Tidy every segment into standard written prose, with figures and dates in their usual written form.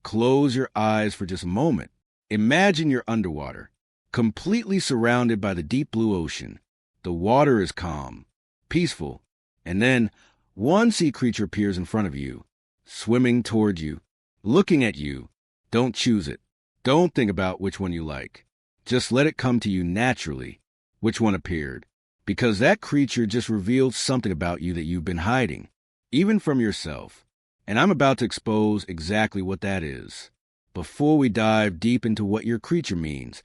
Close your eyes for just a moment. Imagine you're underwater, completely surrounded by the deep blue ocean. The water is calm, peaceful, and then one sea creature appears in front of you, swimming toward you, looking at you. Don't choose it. Don't think about which one you like. Just let it come to you naturally, which one appeared, because that creature just revealed something about you that you've been hiding, even from yourself. And I'm about to expose exactly what that is. Before we dive deep into what your creature means,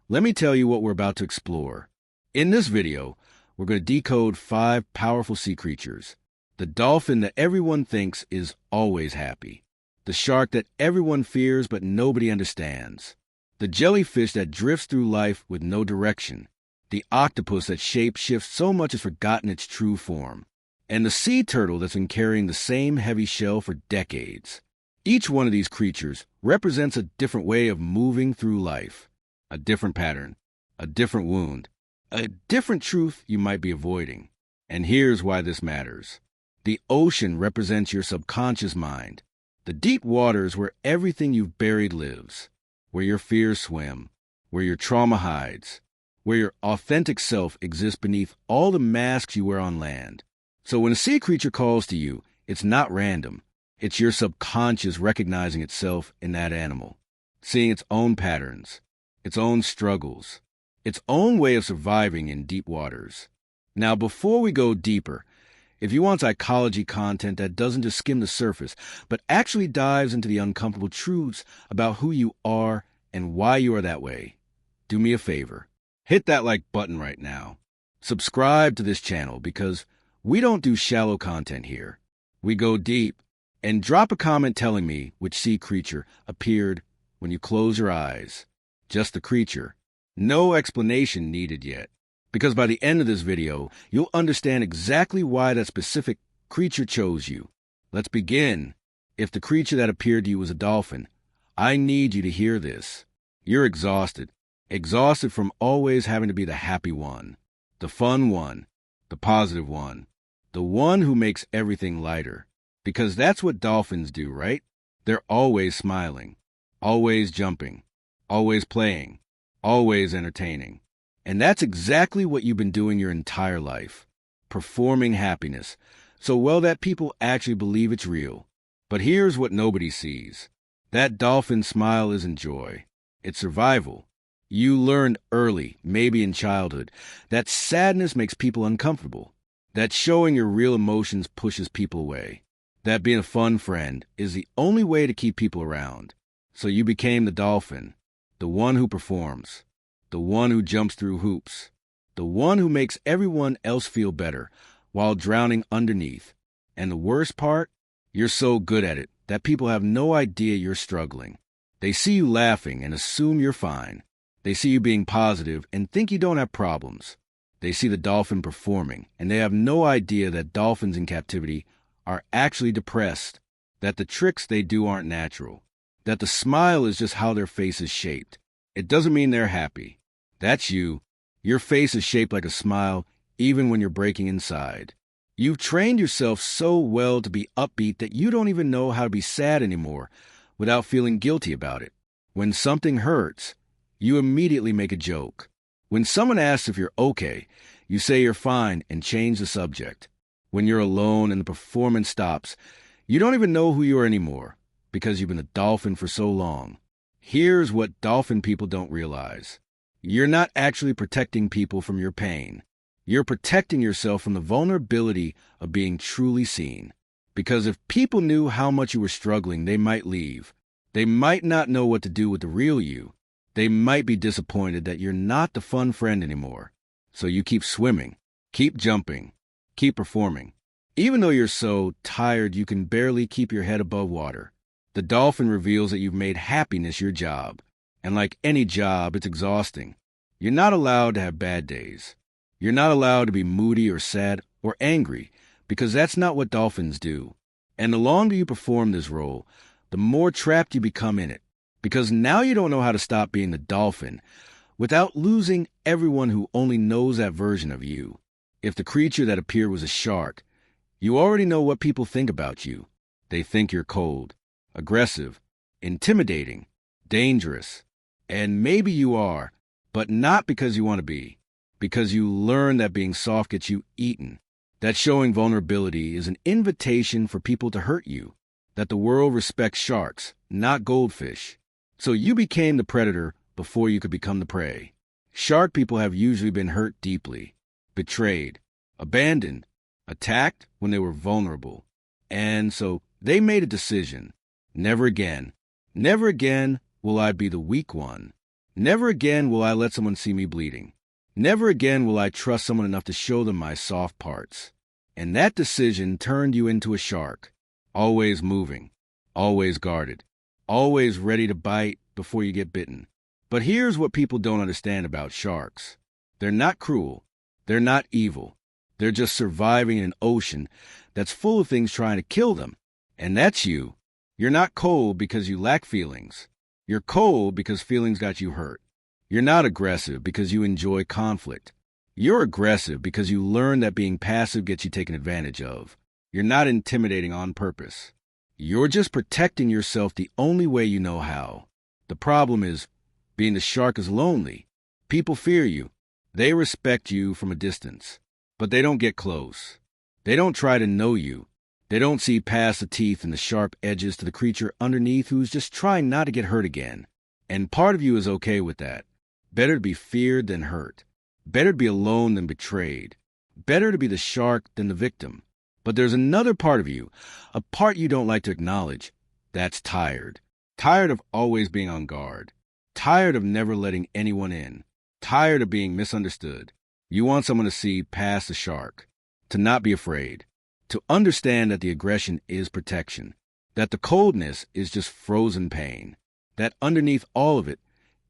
let me tell you what we're about to explore. In this video, we're going to decode 5 powerful sea creatures. The dolphin that everyone thinks is always happy. The shark that everyone fears but nobody understands. The jellyfish that drifts through life with no direction. The octopus that shape-shifts so much it's forgotten its true form. And the sea turtle that's been carrying the same heavy shell for decades. Each one of these creatures represents a different way of moving through life. A different pattern, a different wound, a different truth you might be avoiding. And here's why this matters. The ocean represents your subconscious mind. The deep waters where everything you've buried lives. Where your fears swim. Where your trauma hides. Where your authentic self exists beneath all the masks you wear on land. So when a sea creature calls to you, it's not random. It's your subconscious recognizing itself in that animal, seeing its own patterns, its own struggles, its own way of surviving in deep waters. Now, before we go deeper, if you want psychology content that doesn't just skim the surface, but actually dives into the uncomfortable truths about who you are and why you are that way, do me a favor. Hit that like button right now. Subscribe to this channel because we don't do shallow content here. We go deep. And drop a comment telling me which sea creature appeared when you close your eyes. Just the creature. No explanation needed yet. Because by the end of this video, you'll understand exactly why that specific creature chose you. Let's begin. If the creature that appeared to you was a dolphin, I need you to hear this. You're exhausted. Exhausted from always having to be the happy one, the fun one, the positive one, the one who makes everything lighter. Because that's what dolphins do, right? They're always smiling, always jumping, always playing, always entertaining. And that's exactly what you've been doing your entire life. Performing happiness, so well that people actually believe it's real. But here's what nobody sees. That dolphin smile isn't joy. It's survival. You learned early, maybe in childhood, that sadness makes people uncomfortable. That showing your real emotions pushes people away. That being a fun friend is the only way to keep people around. So you became the dolphin, the one who performs, the one who jumps through hoops, the one who makes everyone else feel better while drowning underneath. And the worst part? You're so good at it that people have no idea you're struggling. They see you laughing and assume you're fine. They see you being positive and think you don't have problems. They see the dolphin performing, and they have no idea that dolphins in captivity are actually depressed, that the tricks they do aren't natural, that the smile is just how their face is shaped. It doesn't mean they're happy. That's you. Your face is shaped like a smile even when you're breaking inside. You've trained yourself so well to be upbeat that you don't even know how to be sad anymore without feeling guilty about it. When something hurts, you immediately make a joke. When someone asks if you're okay, you say you're fine and change the subject. When you're alone and the performance stops, you don't even know who you are anymore because you've been a dolphin for so long. Here's what dolphin people don't realize. You're not actually protecting people from your pain. You're protecting yourself from the vulnerability of being truly seen. Because if people knew how much you were struggling, they might leave. They might not know what to do with the real you. They might be disappointed that you're not the fun friend anymore. So you keep swimming, keep jumping, keep performing. Even though you're so tired you can barely keep your head above water. The dolphin reveals that you've made happiness your job. And like any job, it's exhausting. You're not allowed to have bad days. You're not allowed to be moody or sad or angry, because that's not what dolphins do. And the longer you perform this role, the more trapped you become in it. Because now you don't know how to stop being the dolphin without losing everyone who only knows that version of you. If the creature that appeared was a shark, you already know what people think about you. They think you're cold, aggressive, intimidating, dangerous. And maybe you are, but not because you want to be, because you learn that being soft gets you eaten, that showing vulnerability is an invitation for people to hurt you, that the world respects sharks, not goldfish. So you became the predator before you could become the prey. Shark people have usually been hurt deeply, betrayed, abandoned, attacked when they were vulnerable. And so they made a decision. Never again. Never again will I be the weak one. Never again will I let someone see me bleeding. Never again will I trust someone enough to show them my soft parts. And that decision turned you into a shark, always moving, always guarded, always ready to bite before you get bitten. But here's what people don't understand about sharks. They're not cruel. They're not evil. They're just surviving in an ocean that's full of things trying to kill them. And that's you. You're not cold because you lack feelings. You're cold because feelings got you hurt. You're not aggressive because you enjoy conflict. You're aggressive because you learn that being passive gets you taken advantage of. You're not intimidating on purpose. You're just protecting yourself the only way you know how. The problem is, being the shark is lonely. People fear you. They respect you from a distance, but they don't get close. They don't try to know you. They don't see past the teeth and the sharp edges to the creature underneath who's just trying not to get hurt again. And part of you is okay with that. Better to be feared than hurt. Better to be alone than betrayed. Better to be the shark than the victim. But there's another part of you, a part you don't like to acknowledge, that's tired. Tired of always being on guard. Tired of never letting anyone in. Tired of being misunderstood. You want someone to see past the shark. To not be afraid. To understand that the aggression is protection. That the coldness is just frozen pain. That underneath all of it,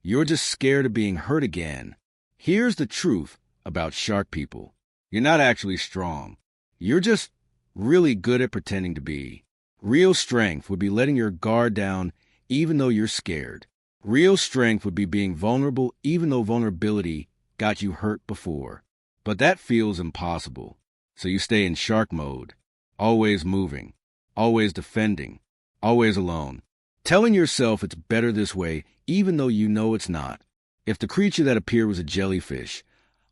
you're just scared of being hurt again. Here's the truth about shark people. You're not actually strong. You're just really good at pretending to be. Real strength would be letting your guard down even though you're scared. Real strength would be being vulnerable even though vulnerability got you hurt before. But that feels impossible. So you stay in shark mode, always moving, always defending, always alone, telling yourself it's better this way even though you know it's not. If the creature that appeared was a jellyfish,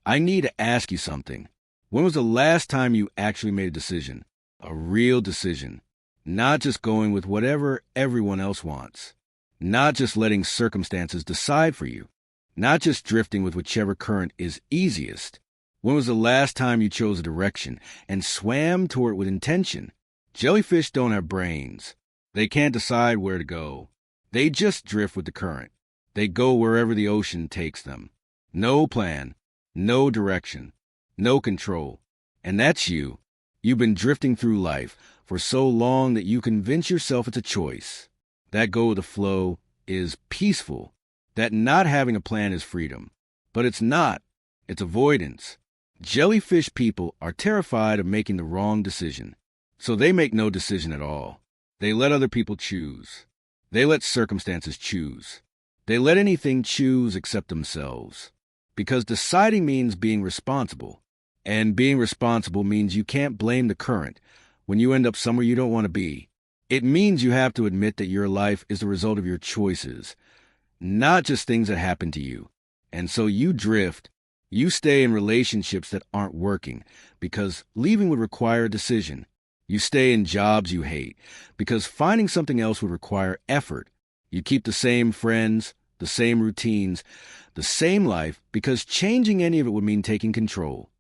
I need to ask you something. When was the last time you actually made a decision? A real decision. Not just going with whatever everyone else wants. Not just letting circumstances decide for you. Not just drifting with whichever current is easiest. When was the last time you chose a direction and swam toward it with intention? Jellyfish don't have brains. They can't decide where to go. They just drift with the current. They go wherever the ocean takes them. No plan, no direction, no control. And that's you. You've been drifting through life for so long that you convince yourself it's a choice. That go with the flow is peaceful. That not having a plan is freedom. But it's not. It's avoidance. Jellyfish people are terrified of making the wrong decision. So they make no decision at all. They let other people choose. They let circumstances choose. They let anything choose except themselves. Because deciding means being responsible. And being responsible means you can't blame the current when you end up somewhere you don't want to be. It means you have to admit that your life is the result of your choices, not just things that happen to you. And so you drift. You stay in relationships that aren't working because leaving would require a decision. You stay in jobs you hate because finding something else would require effort. You keep the same friends, the same routines, the same life because changing any of it would mean taking control.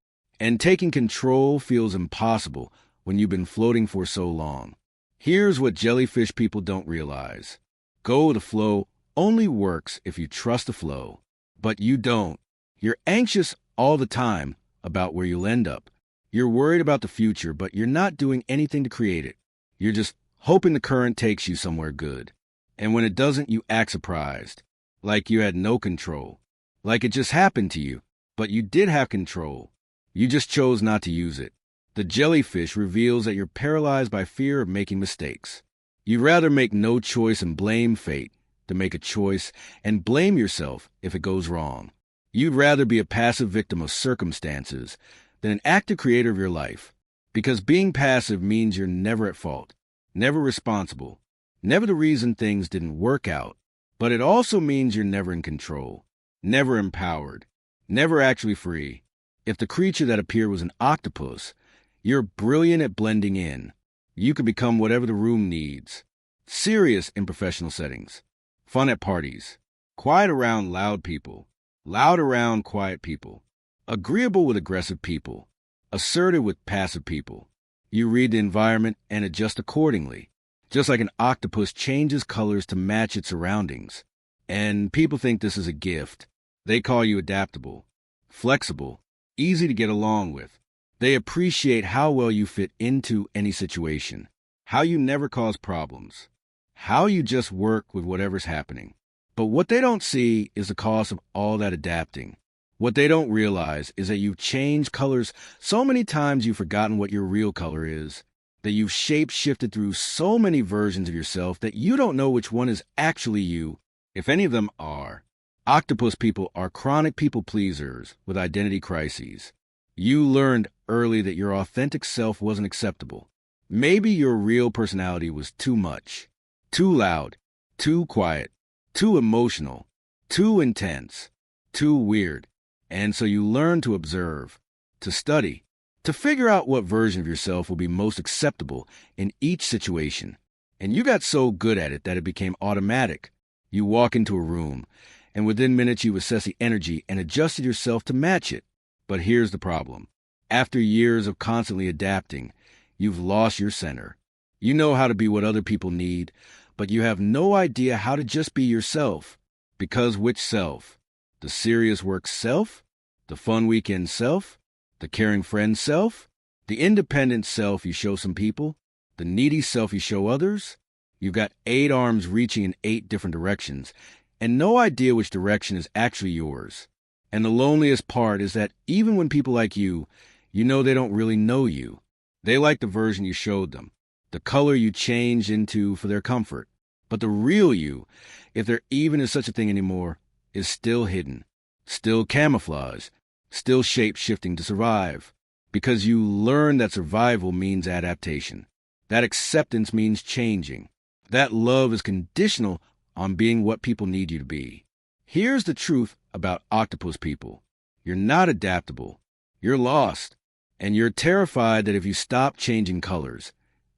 And taking control feels impossible when you've been floating for so long. Here's what jellyfish people don't realize. Go with the flow only works if you trust the flow. But you don't. You're anxious all the time about where you'll end up. You're worried about the future, but you're not doing anything to create it. You're just hoping the current takes you somewhere good. And when it doesn't, you act surprised. Like you had no control. Like it just happened to you. But you did have control. You just chose not to use it. The jellyfish reveals that you're paralyzed by fear of making mistakes. You'd rather make no choice and blame fate than make a choice and blame yourself if it goes wrong. You'd rather be a passive victim of circumstances than an active creator of your life. Because being passive means you're never at fault, never responsible, never the reason things didn't work out, but it also means you're never in control, never empowered, never actually free. If the creature that appeared was an octopus, you're brilliant at blending in. You can become whatever the room needs. Serious in professional settings, fun at parties, quiet around loud people, loud around quiet people, agreeable with aggressive people, assertive with passive people. You read the environment and adjust accordingly, just like an octopus changes colors to match its surroundings. And people think this is a gift. They call you adaptable, flexible, easy to get along with. They appreciate how well you fit into any situation, how you never cause problems, how you just work with whatever's happening. But what they don't see is the cost of all that adapting. What they don't realize is that you've changed colors so many times you've forgotten what your real color is, that you've shape-shifted through so many versions of yourself that you don't know which one is actually you, if any of them are. Octopus people are chronic people pleasers with identity crises. You learned early that your authentic self wasn't acceptable. Maybe your real personality was too much, too loud, too quiet, too emotional, too intense, too weird. And so you learn to observe, to study, to figure out what version of yourself will be most acceptable in each situation. And you got so good at it that it became automatic. You walk into a room, and within minutes you assess the energy and adjusted yourself to match it. But here's the problem. After years of constantly adapting, you've lost your center. You know how to be what other people need, but you have no idea how to just be yourself. Because which self? The serious work self? The fun weekend self? The caring friend self? The independent self you show some people? The needy self you show others? You've got 8 arms reaching in 8 different directions, and no idea which direction is actually yours. And the loneliest part is that even when people like you know they don't really know you. They like the version you showed them, the color you changed into for their comfort. But the real you, if there even is such a thing anymore, is still hidden, still camouflaged, still shape-shifting to survive. Because you learn that survival means adaptation, that acceptance means changing, that love is conditional on being what people need you to be. Here's the truth about octopus people. You're not adaptable. You're lost. And you're terrified that if you stop changing colors,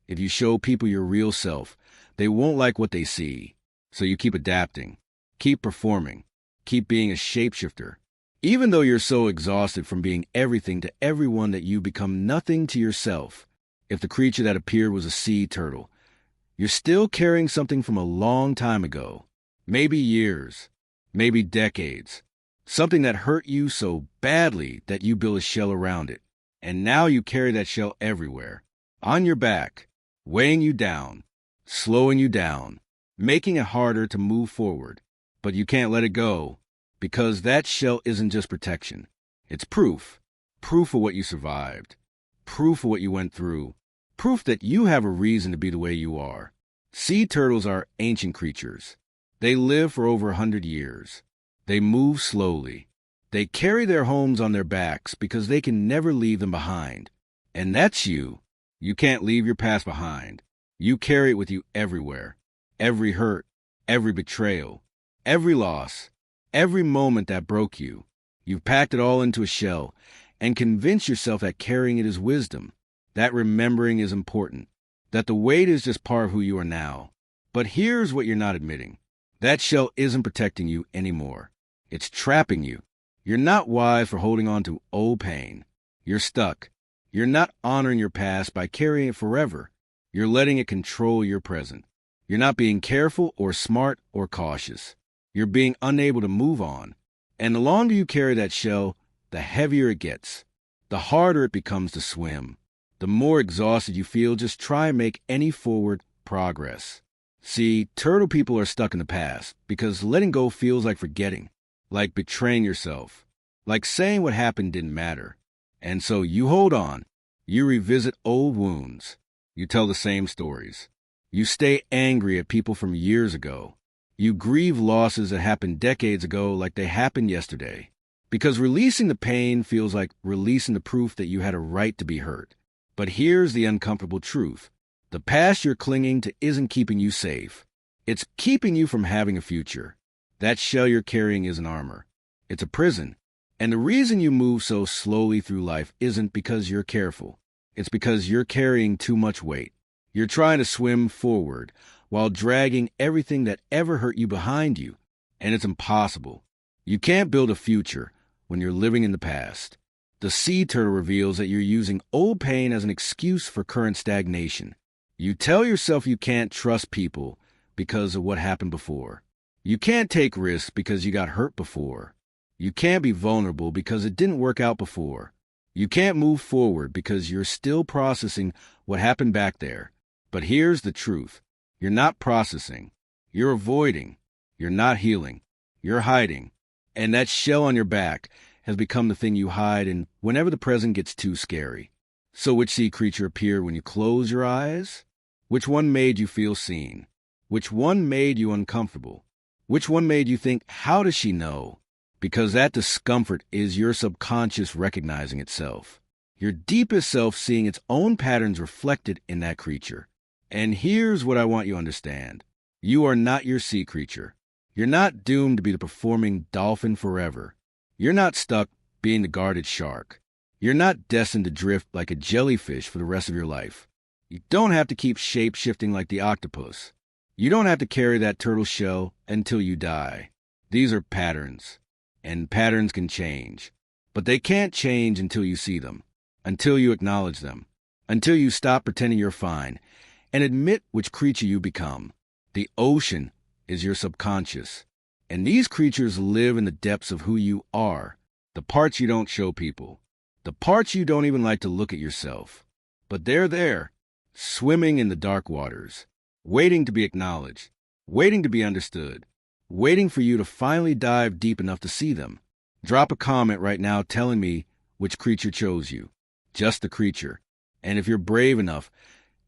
if you show people your real self, they won't like what they see. So you keep adapting, keep performing, keep being a shapeshifter. Even though you're so exhausted from being everything to everyone that you become nothing to yourself. If the creature that appeared was a sea turtle, you're still carrying something from a long time ago. Maybe years, maybe decades. Something that hurt you so badly that you built a shell around it. And now you carry that shell everywhere, on your back, weighing you down, slowing you down, making it harder to move forward. But you can't let it go, because that shell isn't just protection. It's proof. Proof of what you survived. Proof of what you went through. Proof that you have a reason to be the way you are. Sea turtles are ancient creatures. They live for over 100 years. They move slowly. They carry their homes on their backs because they can never leave them behind. And that's you. You can't leave your past behind. You carry it with you everywhere. Every hurt, every betrayal, every loss, every moment that broke you. You've packed it all into a shell and convinced yourself that carrying it is wisdom, that remembering is important, that the weight is just part of who you are now. But here's what you're not admitting. That shell isn't protecting you anymore. It's trapping you. You're not wise for holding on to old pain. You're stuck. You're not honoring your past by carrying it forever. You're letting it control your present. You're not being careful or smart or cautious. You're being unable to move on. And the longer you carry that shell, the heavier it gets. The harder it becomes to swim. The more exhausted you feel just try and make any forward progress. See, turtle people are stuck in the past because letting go feels like forgetting. Like betraying yourself, like saying what happened didn't matter. And so you hold on, you revisit old wounds, you tell the same stories, you stay angry at people from years ago, you grieve losses that happened decades ago like they happened yesterday, because releasing the pain feels like releasing the proof that you had a right to be hurt. But here's the uncomfortable truth. The past you're clinging to isn't keeping you safe. It's keeping you from having a future. That shell you're carrying isn't armor. It's a prison. And the reason you move so slowly through life isn't because you're careful. It's because you're carrying too much weight. You're trying to swim forward while dragging everything that ever hurt you behind you. And it's impossible. You can't build a future when you're living in the past. The sea turtle reveals that you're using old pain as an excuse for current stagnation. You tell yourself you can't trust people because of what happened before. You can't take risks because you got hurt before. You can't be vulnerable because it didn't work out before. You can't move forward because you're still processing what happened back there. But here's the truth. You're not processing. You're avoiding. You're not healing. You're hiding. And that shell on your back has become the thing you hide in whenever the present gets too scary. So which sea creature appeared when you closed your eyes? Which one made you feel seen? Which one made you uncomfortable? Which one made you think, how does she know? Because that discomfort is your subconscious recognizing itself. Your deepest self seeing its own patterns reflected in that creature. And here's what I want you to understand. You are not your sea creature. You're not doomed to be the performing dolphin forever. You're not stuck being the guarded shark. You're not destined to drift like a jellyfish for the rest of your life. You don't have to keep shape-shifting like the octopus. You don't have to carry that turtle shell until you die. These are patterns, and patterns can change. But they can't change until you see them, until you acknowledge them, until you stop pretending you're fine, and admit which creature you become. The ocean is your subconscious, and these creatures live in the depths of who you are, the parts you don't show people, the parts you don't even like to look at yourself. But they're there, swimming in the dark waters, waiting to be acknowledged, waiting to be understood, waiting for you to finally dive deep enough to see them. Drop a comment right now telling me which creature chose you. Just the creature. And if you're brave enough,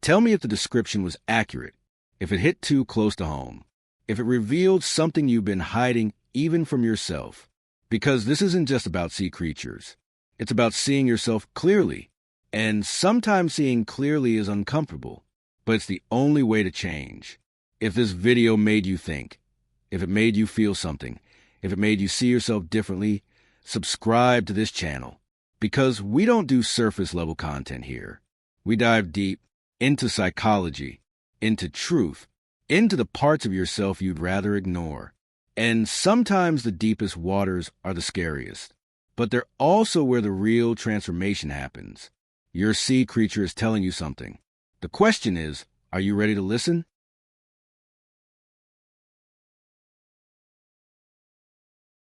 tell me if the description was accurate, if it hit too close to home, if it revealed something you've been hiding even from yourself. Because this isn't just about sea creatures. It's about seeing yourself clearly. And sometimes seeing clearly is uncomfortable, but it's the only way to change. If this video made you think, if it made you feel something, if it made you see yourself differently, subscribe to this channel. Because we don't do surface level content here. We dive deep into psychology, into truth, into the parts of yourself you'd rather ignore. And sometimes the deepest waters are the scariest, but they're also where the real transformation happens. Your sea creature is telling you something. The question is, are you ready to listen?